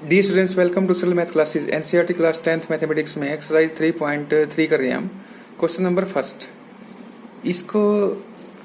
D students, welcome to सरल math classes. NCERT class 10th mathematics में exercise 3.3 कर रहे हैं हम। क्वेश्चन नंबर फर्स्ट, इसको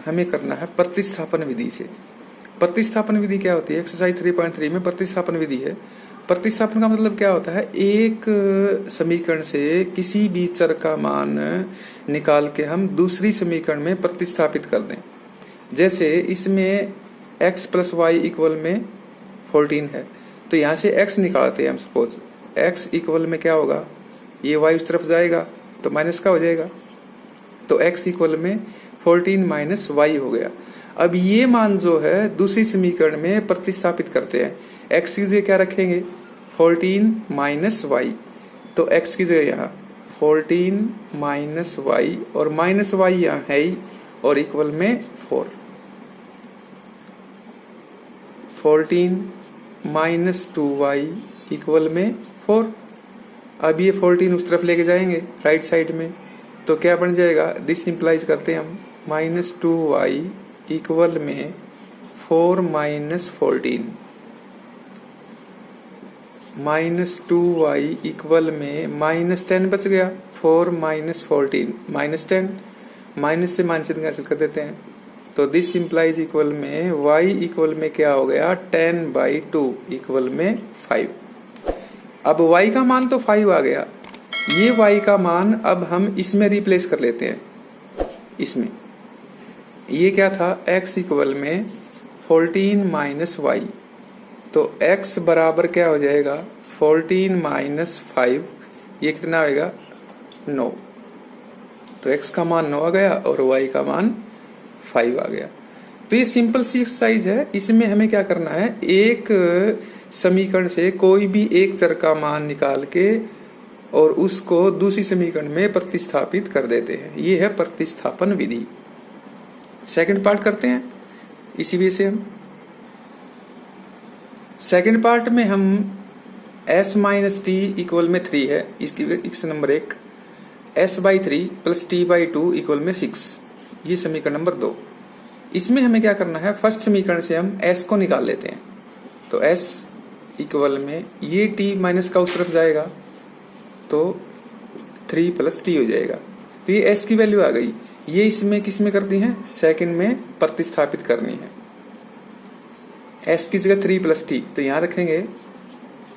हमें करना है प्रतिस्थापन विधि से। प्रतिस्थापन विधि क्या होती है? एक्सरसाइज 3.3 में प्रतिस्थापन विधि है। प्रतिस्थापन का मतलब क्या होता है? एक समीकरण से किसी भी चर का मान निकाल के हम दूसरी समीकरण में प्रतिस्थापित कर दें। जैसे इसमें x प्लस वाई इक्वल में 14 है, तो यहां से x निकालते हैं हम। सपोज x इक्वल में क्या होगा, ये y उस तरफ जाएगा तो माइनस का हो जाएगा, तो x इक्वल में 14 माइनस वाई हो गया। अब ये मान जो है दूसरी समीकरण में प्रतिस्थापित करते हैं। x की जगह क्या रखेंगे? 14 माइनस वाई, तो x की जगह यहाँ 14 माइनस वाई, और माइनस वाई यहाँ है ही, और इक्वल में 14 माइनस 2y इक्वल में 4। अब ये 14 उस तरफ लेके जाएंगे राइट साइड में, तो क्या बन जाएगा? दिस इंप्लाइज करते हैं हम माइनस 2y इक्वल में 4 माइनस 14, माइनस 2y इक्वल में माइनस 10 बच गया। 4 माइनस 14 माइनस 10, माइनस से माइनस कैंसिल कर देते हैं, तो दिस इंप्लाइज इक्वल में y इक्वल में क्या हो गया? 10/2 इक्वल में 5। अब y का मान तो 5 आ गया। ये y का मान अब हम इसमें रिप्लेस कर लेते हैं। इसमें ये क्या था? x इक्वल में 14 माइनस वाई, तो x बराबर क्या हो जाएगा? 14 माइनस 5, ये कितना आएगा? 9। तो x का मान 9 आ गया और y का मान 5 आ गया। तो ये सिंपल सी एक्सरसाइज है। इसमें हमें क्या करना है? एक समीकरण से कोई भी एक चर का मान निकाल के और उसको दूसरी समीकरण में प्रतिस्थापित कर देते हैं। ये है प्रतिस्थापन विधि। सेकंड पार्ट करते हैं इसी वजह से हम। सेकंड पार्ट में हम s माइनस टी इक्वल में 3 है, इसकी equation number 1, s/3 plus t/2 equal में 6, ये समीकरण नंबर 2। इसमें हमें क्या करना है? फर्स्ट समीकरण से हम s को निकाल लेते हैं, तो s इक्वल में ये t माइनस का उस तरफ जाएगा तो 3 प्लस t हो जाएगा। तो ये s की वैल्यू आ गई। ये इसमें किस में करती है? सेकंड में प्रतिस्थापित करनी है। s की जगह 3 प्लस t, तो यहां रखेंगे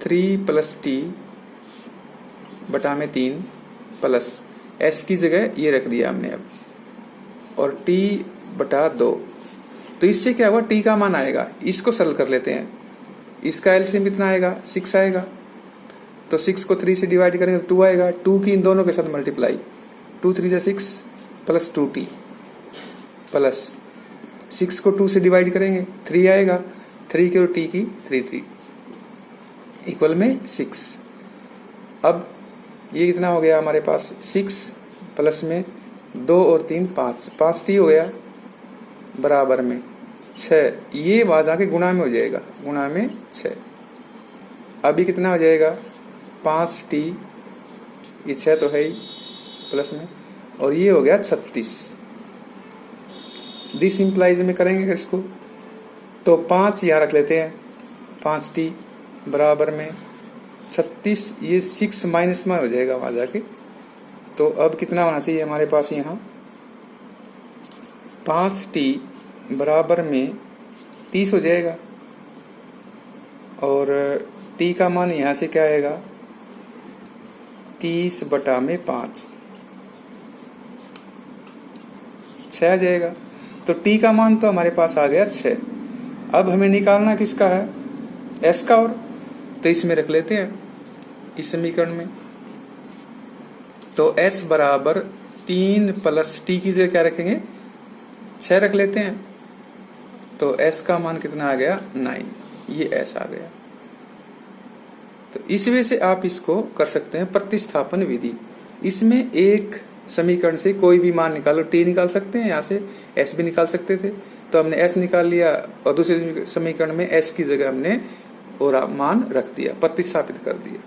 3 प्लस t बटा में 3 प्लस s की जगह ये रख दिया हमने अब, और t बटा 2। तो इससे क्या हुआ? t का मान आएगा। इसको सरल कर लेते हैं। इसका एलसीएम कितना आएगा? 6 आएगा। तो 6 को 3 से डिवाइड करेंगे तो 2 आएगा। 2 की इन दोनों के साथ मल्टीप्लाई, 2 3 जा 6 प्लस 2t प्लस 6 को 2 से डिवाइड करेंगे 3 आएगा। 3 की और t की 3 इक्वल में 6। अब ये कितना हो गया हमारे पास? 6 प्लस में 2 और 3 5t हो गया, बराबर में 6। ये बाज आके गुणा में हो जाएगा, गुणा में 6। अभी कितना हो जाएगा? 5t, ये 6 तो है ही प्लस में, और ये हो गया 36। दिस इंप्लाइज में करेंगे इसको, तो 5 यहां रख लेते हैं, 5t बराबर में 36, ये 6 माइनस में हो जाएगा वहां जाके। तो अब कितना होना चाहिए हमारे पास? यहाँ 5t बराबर में 30 हो जाएगा, और t का मान यहां से क्या आएगा? 30 बटा में 5, 6 आ जाएगा। तो t का मान तो हमारे पास आ गया 6। अब हमें निकालना किसका है? s का, और तो इसमें रख लेते हैं इस समीकरण में। तो s बराबर 3 प्लस t की जगह क्या रखेंगे? 6 रख लेते हैं, तो s का मान कितना आ गया? 9। ये s आ गया। तो इस वजह से आप इसको कर सकते हैं प्रतिस्थापन विधि। इसमें एक समीकरण से कोई भी मान निकालो, t निकाल सकते हैं, यहाँ से s भी निकाल सकते थे, तो हमने s निकाल लिया, और दूसरे समीकरण में s की जगह हमने और मान रख दिया, प्रतिस्थापित कर दिया।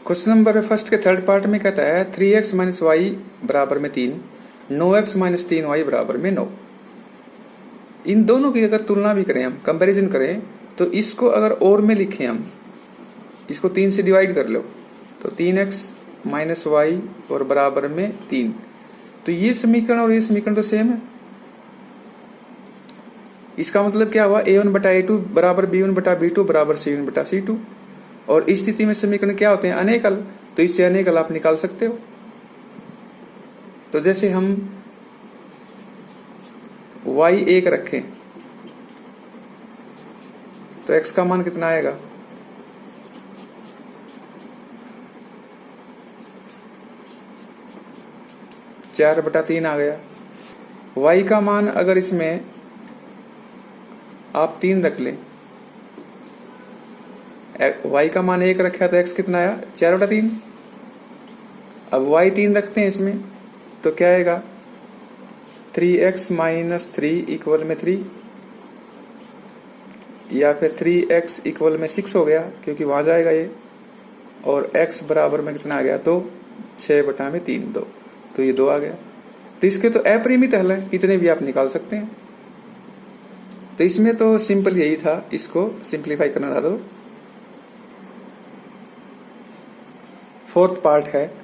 क्वेश्चन नंबर फर्स्ट के थर्ड पार्ट में कहता है 3x माइनस वाई बराबर में 3, 9x माइनस 3y बराबर में 9। इन दोनों की अगर तुलना भी करें, हम कंपैरिजन करें, तो इसको अगर और में लिखें हम, इसको 3 से डिवाइड कर लो तो 3x माइनस वाई और बराबर में 3। तो ये समीकरण और ये समीकरण तो सेम है। इसका मतलब क्या हुआ, a1 बटा a2 बराबर b1 बटा b2 बराबर c1 बटा c2। और इस स्थिति में समीकरण क्या होते हैं, अनेकल। तो इससे अनेकल आप निकाल सकते हो। तो जैसे हम y1 रखें तो x का मान कितना आएगा, 4/3 आ गया। y का मान अगर इसमें आप 3 रख लें, y का मान 1 रखा तो x कितना आया, 4/3। अब y 3 रखते हैं इसमें तो क्या आएगा, 3x माइनस 3 इक्वल में 3, या फिर 3x इक्वल में 6 हो गया क्योंकि वहां जाएगा ये। और x बराबर में कितना आ गया, 2, 6/3 2, तो ये 2 आ गया। तो इसके तो अपरिमित हल है, इतने भी आप निकाल सकते हैं। तो इसमें तो सिंपल यही था, इसको सिंप्लीफाई करना था। तो फोर्थ पार्ट है,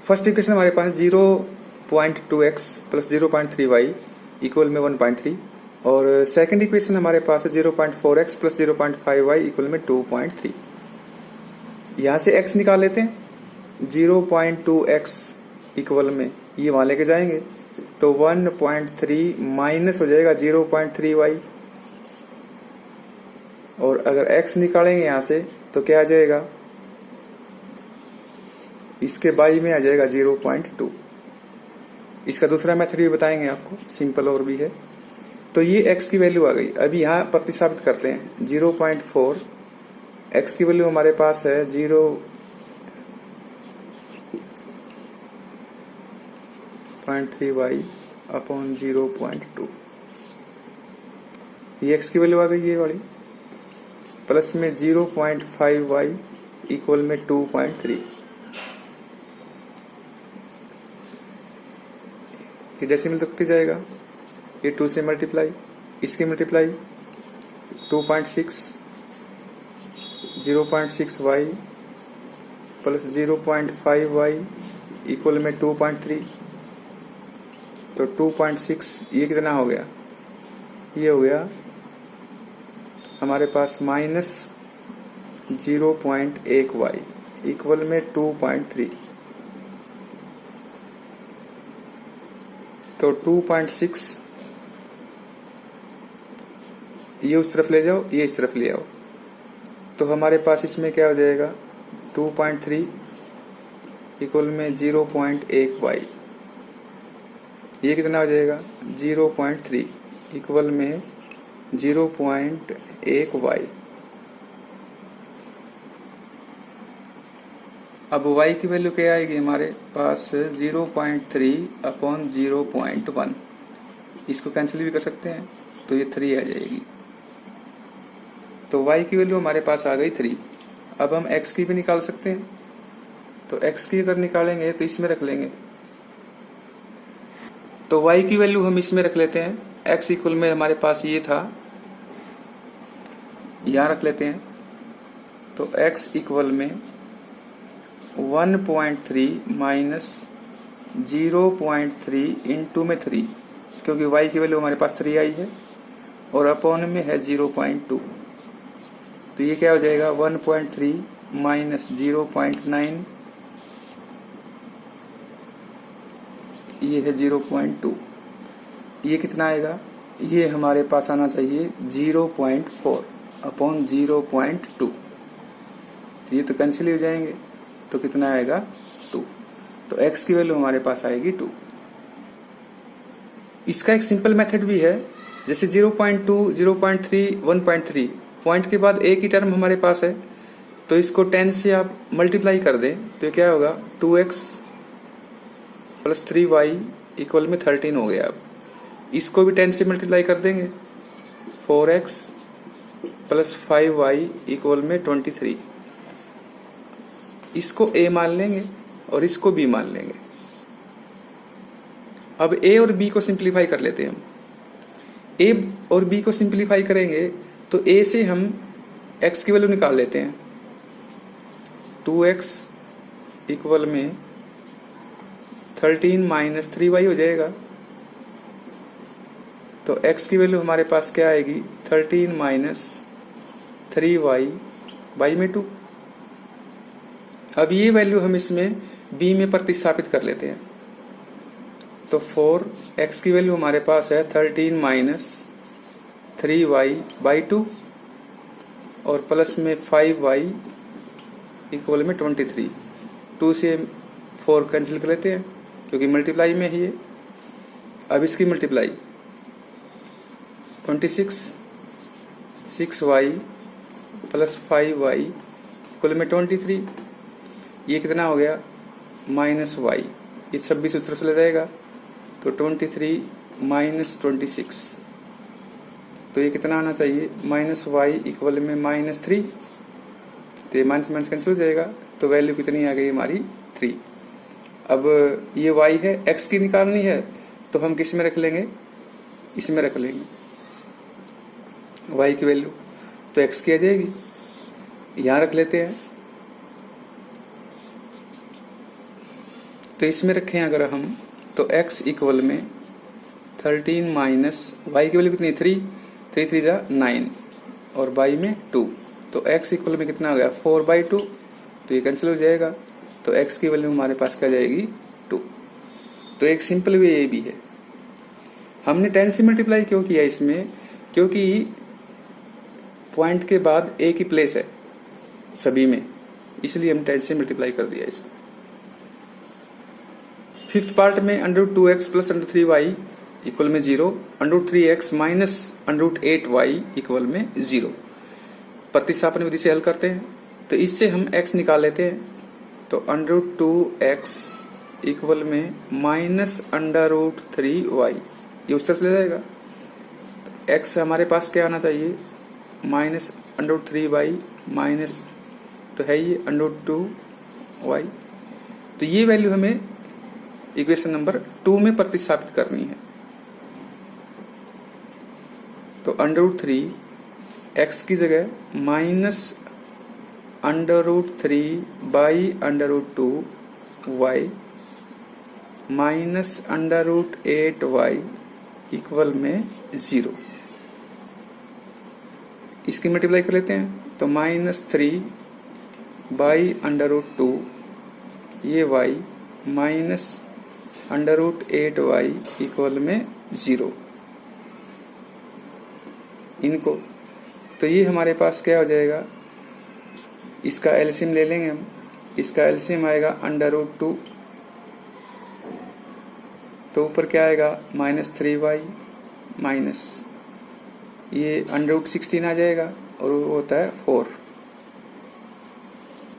फर्स्ट इक्वेशन हमारे पास 0.2x प्लस 0.3y इक्वल में 1.3, और सेकंड इक्वेशन हमारे पास है 0.4x प्लस 0.5y इक्वल में 2.3। यहां से x निकाल लेते हैं। 0.2x इक्वल में ये वहां लेके जाएंगे तो 1.3 माइनस हो जाएगा 0.3y, और अगर x निकालेंगे यहां से तो क्या आ जाएगा, इसके बाई में आ जाएगा 0.2। इसका दूसरा मेथड भी बताएंगे आपको, सिंपल और भी है। तो ये x की वैल्यू आ गई। अभी यहां प्रतिस्थापित करते हैं, 0.4 x की वैल्यू हमारे पास है 0.3y अपॉन 0.2, ये x की वैल्यू आ गई ये वाली, प्लस में 0.5y इक्वल में 2.3। ये डेसिमल तो कट जाएगा, ये 2 से मल्टीप्लाई, इसके multiply 2.6, 0.6y plus 0.5y equal में 2.3, तो 2.6 ये कितना हो गया, ये हो गया हमारे पास माइनस 0.1y इक्वल में 2.3। तो 2.6 ये उस तरफ ले जाओ, ये इस तरफ ले आओ, तो हमारे पास इसमें क्या हो जाएगा, 2.3 इक्वल में 0.1y, ये कितना हो जाएगा, 0.3 इक्वल में 0.1y। अब y की वैल्यू क्या आएगी हमारे पास, 0.3 अपॉन 0.1, इसको कैंसिल भी कर सकते हैं तो ये 3 आ जाएगी। तो y की वैल्यू हमारे पास आ गई 3। अब हम x की भी निकाल सकते हैं, तो x की अगर निकालेंगे तो इसमें रख लेंगे, तो y की वैल्यू हम इसमें रख लेते हैं। x इक्वल में हमारे पास ये था, यहां रख लेते हैं, तो x इक्वल में 1.3 माइनस 0.3 इंटू में 3, क्योंकि y की वैल्यू हमारे पास 3 आई है, और अपॉन में है 0.2, तो ये क्या हो जाएगा, 1.3 माइनस 0.9, ये है 0.2, ये कितना आएगा, ये हमारे पास आना चाहिए 0.4 अपॉन 0.2, ये तो कैंसिल हो जाएंगे, तो कितना आएगा 2। तो x की वैल्यू हमारे पास आएगी 2। इसका एक सिंपल मेथड भी है, जैसे 0.2, 0.3, 1.3 पॉइंट के बाद एक ही टर्म हमारे पास है, तो इसको 10 से आप मल्टीप्लाई कर दें तो क्या होगा, 2x प्लस 3y इक्वल में 13 हो गया। अब इसको भी 10 से मल्टीप्लाई कर देंगे, 4x प्लस 5y इक्वल में 23, इसको a मान लेंगे और इसको b मान लेंगे। अब a और b को सिंप्लीफाई कर लेते हैं हम। a और b को सिंप्लीफाई करेंगे तो a से हम x की वैल्यू निकाल लेते हैं। 2x इक्वल में 13 माइनस 3y हो जाएगा। तो x की वैल्यू हमारे पास क्या आएगी, 13 माइनस 3y बाई में 2। अब ये वैल्यू हम इसमें b में प्रतिस्थापित कर लेते हैं। तो 4x की वैल्यू हमारे पास है 13 माइनस 3y बाई 2 और प्लस में 5y इक्वल में 23। 2 से 4 कैंसिल कर लेते हैं क्योंकि मल्टीप्लाई में है ये। अब इसकी multiply 26, 6y plus 5y equal में 23। ये कितना हो गया, माइनस y। ये 26 उस तरफ चला जाएगा तो 23 माइनस 26। तो ये कितना आना चाहिए, माइनस y इक्वल में माइनस 3। तो ये माइनस माइनस कैंसिल हो जाएगा। तो वैल्यू कितनी आ गई हमारी, 3। अब ये y है, x की निकालनी है तो हम किस में रख लेंगे, इसमें रख लेंगे y की वैल्यू। तो x की आ जाएगी, यहां रख लेते हैं। तो इसमें रखें अगर हम, तो x इक्वल में 13 माइनस y की वैल्यू कितनी, 3 3 जा 9 और y में 2। तो x इक्वल में कितना आ गया, 4/2। तो ये कैंसिल हो जाएगा। तो x की वैल्यू हमारे पास क्या जाएगी, 2। तो एक सिंपल वे ये भी है। हमने 10 से मल्टीप्लाई क्यों किया इसमें, क्योंकि पॉइंट के बाद a की प्लेस है सभी में, इसलिए हम 10 से मल्टीप्लाई कर दिया इसको। फिफ्थ पार्ट में √2x प्लस √3y इक्वल में 0, √3x माइनस √8y इक्वल में 0। प्रतिस्थापन विधि से हल करते हैं। तो इससे हम x निकाल लेते हैं। तो √2x इक्वल में माइनस √3y, ये उस तरफ ले जाएगा। तो x हमारे पास क्या आना चाहिए, माइनस √3y माइनस, तो है ये √2y। तो ये वैल्यू हमें इक्वेशन नंबर 2 में प्रतिस्थापित करनी है। तो √3 x की जगह minus √3 by √2y minus √8y equal में 0। इसकी मल्टीप्लाई कर लेते हैं। तो -3 बाई √2 ये y माइनस √8y इक्वल में 0 इनको। तो ये हमारे पास क्या हो जाएगा, इसका एलसीएम ले लेंगे हम। इसका एलसीएम आएगा √2, तो ऊपर क्या आएगा, -3y माइनस ये √16 आ जाएगा और वो होता है 4,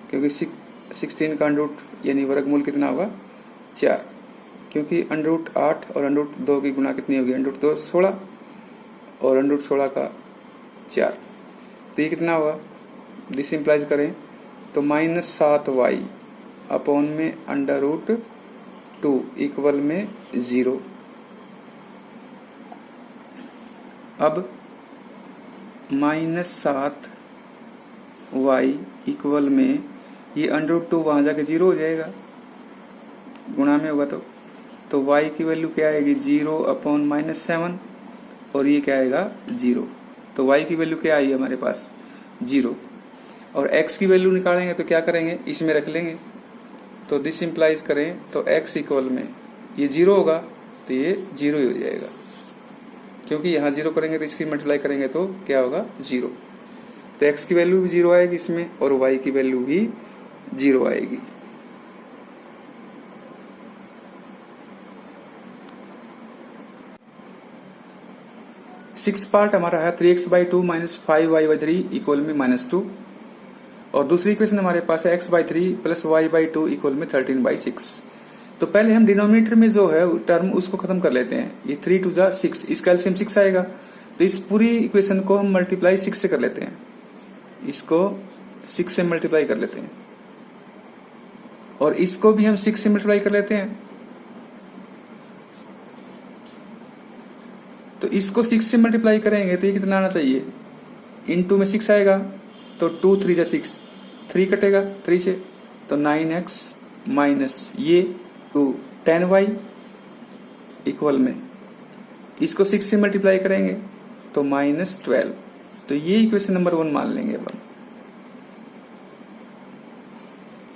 क्योंकि 16 का √ यानी वर्गमूल कितना होगा, 4। क्योंकि √8 और √2 की गुणा कितनी होगी, √2 16 और √16 का 4। तो ये कितना होगा, दिस इंप्लाइज करें तो -7y अपॉन में √2 इक्वल में 0। अब -7y इक्वल में ये √2 वहां जाके 0 हो जाएगा, गुणा में होगा तो y की वैल्यू क्या आएगी, 0 अपॉन -7 और ये क्या आएगा, 0। तो y की वैल्यू क्या आई हमारे पास, 0। और x की वैल्यू निकालेंगे तो क्या करेंगे, इसमें रख लेंगे। तो दिस इंप्लाइज करें तो x इक्वल में ये 0 होगा तो ये 0 ही हो जाएगा, क्योंकि यहाँ 0 करेंगे तो इसकी मल्टीप्लाई करेंगे तो क्या होगा, 0। तो x की वैल्यू भी 0 आएगी इसमें और y की वैल्यू भी 0 आएगी। सिक्स पार्ट हमारा है 3x/2 माइनस 5y/3 इक्वल में -2 और दूसरी इक्वेशन हमारे पास है x/3 प्लस y/2 इक्वल में 13/6। तो पहले हम डिनोमिनेटर में जो है टर्म उसको खत्म कर लेते हैं। ये 3 2 जा 6, इसका एलसीएम 6 आएगा। तो इस पूरी इक्वेशन को हम मल्टीप्लाई 6 से कर लेते हैं, इसको 6 से मल्टीप्लाई कर लेते हैं और इसको भी हम 6 से मल्टीप्लाई कर लेते हैं। तो इसको 6 से मल्टीप्लाई करेंगे तो ये कितना आना चाहिए, इंटू में 6 आएगा तो 2 3 जा 6, 3 कटेगा 3 से, तो 9x माइनस ये 10y इक्वल में इसको 6 से मल्टीप्लाई करेंगे तो -12। तो ये इक्वेशन नंबर 1 मान लेंगे अब।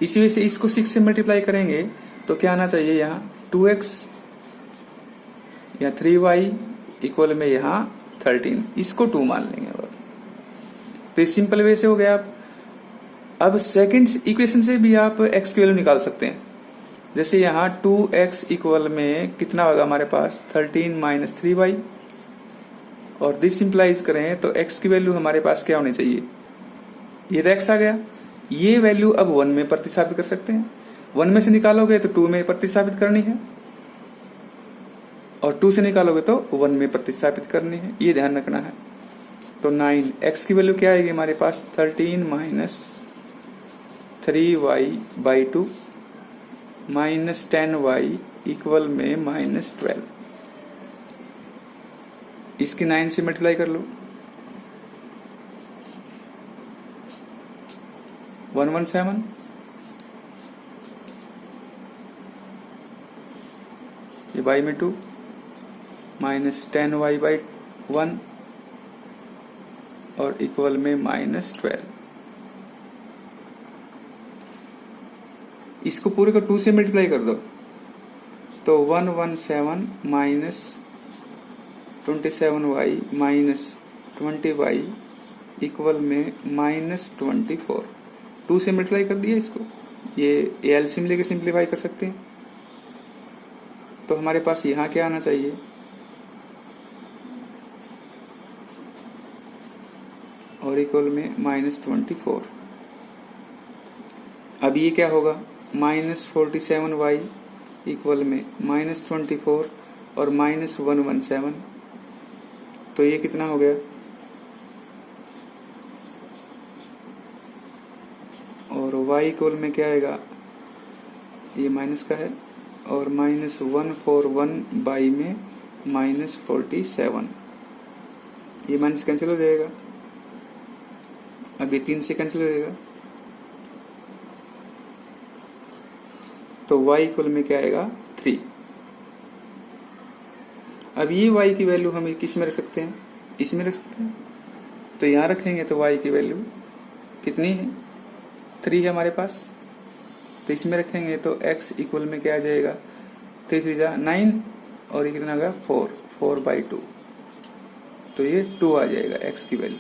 इसी वजह से इसको 6 से मल्टीप्लाई करेंगे तो क्या आना चाहिए यहाँ 2x या 3y इक्वल में यहाँ 13, इसको 2 मान लेंगे अब। तो सिंपल वे से हो गया। अब सेकंड इक्वेशन से भी आप x की वैल्यू निकाल सकते हैं। जैसे यहाँ 2x इक्वल में कितना होगा हमारे पास 13 माइनस 3y, और दिस इंप्लाइज करें तो x की वैल्यू हमारे पास क्या होनी चाहिए, ये तो x आ गया। ये वैल्यू अब 1 में प्रतिस्थापित कर सकते हैं। 1 में से निकालोगे तो 2 में प्रतिस्थापित करनी है, और 2 से निकालोगे तो 1 में प्रतिस्थापित करनी है, ये ध्यान रखना है। तो 9 x की वैल्यू क्या आएगी हमारे पास 13 minus 3y by 2 minus 10y equal में -12। इसकी 9 से मल्टीप्लाई कर लो, 117, ये बाई में 2 माइनस 10y बाई 1 और इक्वल में -12। इसको पूरे को 2 से मल्टीप्लाई कर दो तो 117 minus 27y minus 20y equal में -24। 2 से मल्टीप्लाई कर दिया इसको, ये एलसीएम लेके सिंप्लीफाई कर सकते हैं। तो हमारे पास यहाँ क्या आना चाहिए, और इक्वल में -24। अब ये क्या होगा -47y इक्वल में -24 और -117, तो ये कितना हो गया, और y इक्वल में क्या आएगा, ये माइनस का है, और -141 बाई में -47, ये माइनस कैंसिल हो जाएगा। अब ये 3 से कैंसिल हो जाएगा, तो y इक्वल में क्या आएगा 3। अब ये y की वैल्यू हम किस में रख सकते हैं, इसमें रख सकते हैं। तो यहां रखेंगे तो y की वैल्यू कितनी है 3 है हमारे पास, तो इसमें रखेंगे तो x इक्वल में क्या आ जाएगा 3 3 जा 9 और ये कितना होगा 4 बाई 2, तो ये 2 आ जाएगा x की वैल्यू।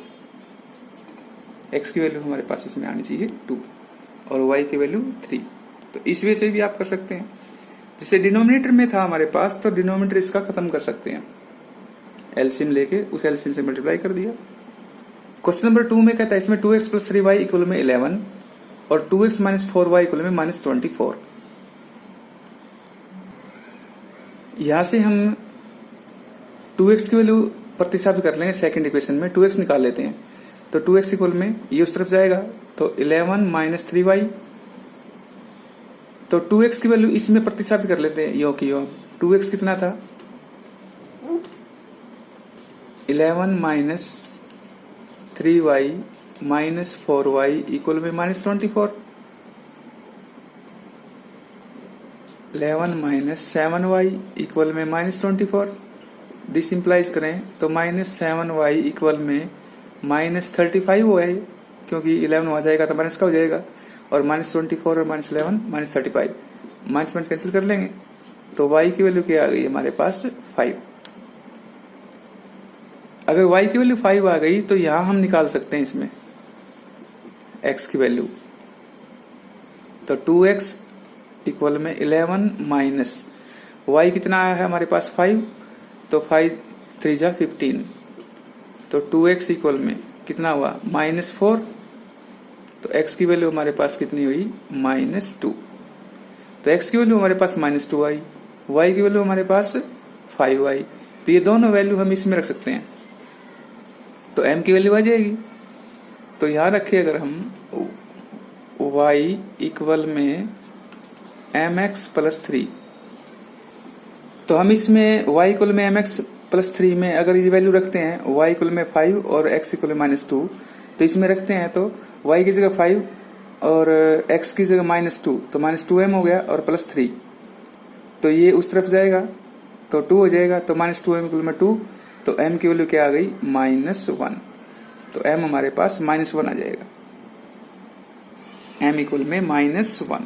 x की वैल्यू हमारे पास इसमें आनी चाहिए 2 और y की वैल्यू 3। तो इस वे से भी आप कर सकते हैं। जैसे डिनोमिनेटर में था हमारे पास, तो डिनोमिनेटर इसका खत्म कर सकते हैं, एलसीएम लेके उस एलसीएम से मल्टीप्लाई कर दिया। क्वेश्चन नंबर 2 में कहता है इसमें 2x प्लस 3y इक्वल में 11 और 2x माइनस 4y इक्वल में -24। यहां से हम 2x की वैल्यू प्रतिस्थापित कर लेंगे सेकंड इक्वेशन में, 2x निकाल लेते हैं। तो 2x इक्वल में ये उस तरफ जाएगा तो 11 माइनस 3y, तो 2x की वैल्यू इसमें प्रतिस्थापित कर लेते हैं, यो की यो। 2x कितना था 11 minus 3y minus 4y equal में -24। 11 माइनस 7y इक्वल में -24। दिस इंप्लाइज करें तो -7y इक्वल में -35 हुआ है, क्योंकि 11 हो जाएगा तो माइनस का हो जाएगा, और -24 और -11 -35, माइनस माइनस कैंसिल कर लेंगे तो y की वैल्यू क्या आ गई हमारे पास 5। अगर y की वैल्यू 5 आ गई तो यहां हम निकाल सकते हैं इसमें x की वैल्यू। तो 2x इक्वल में 11 माइनस y कितना आया है हमारे पास 5, तो 5 3 जा 15, तो 2x इक्वल में कितना हुआ -4, तो x की वैल्यू हमारे पास कितनी हुई -2। तो x की वैल्यू हमारे पास -2 आई, y की वैल्यू हमारे पास 5 आई, तो ये दोनों वैल्यू हम इसमें रख सकते हैं, तो m की वैल्यू आ जाएगी। तो यहां रखे अगर हम y इक्वल में mx प्लस 3, तो हम इसमें y इक्वल में mx प्लस 3 में अगर ये वैल्यू रखते हैं y इक्वल में 5 और x इक्वल में -2, तो इसमें रखते हैं तो y की जगह 5 और x की जगह -2, तो -2m हो गया और +3, तो ये उस तरफ जाएगा तो 2 हो जाएगा, तो -2m इक्वल में 2, तो m की वैल्यू क्या आ गई -1, तो m हमारे पास -1 आ जाएगा, m इक्वल में -1।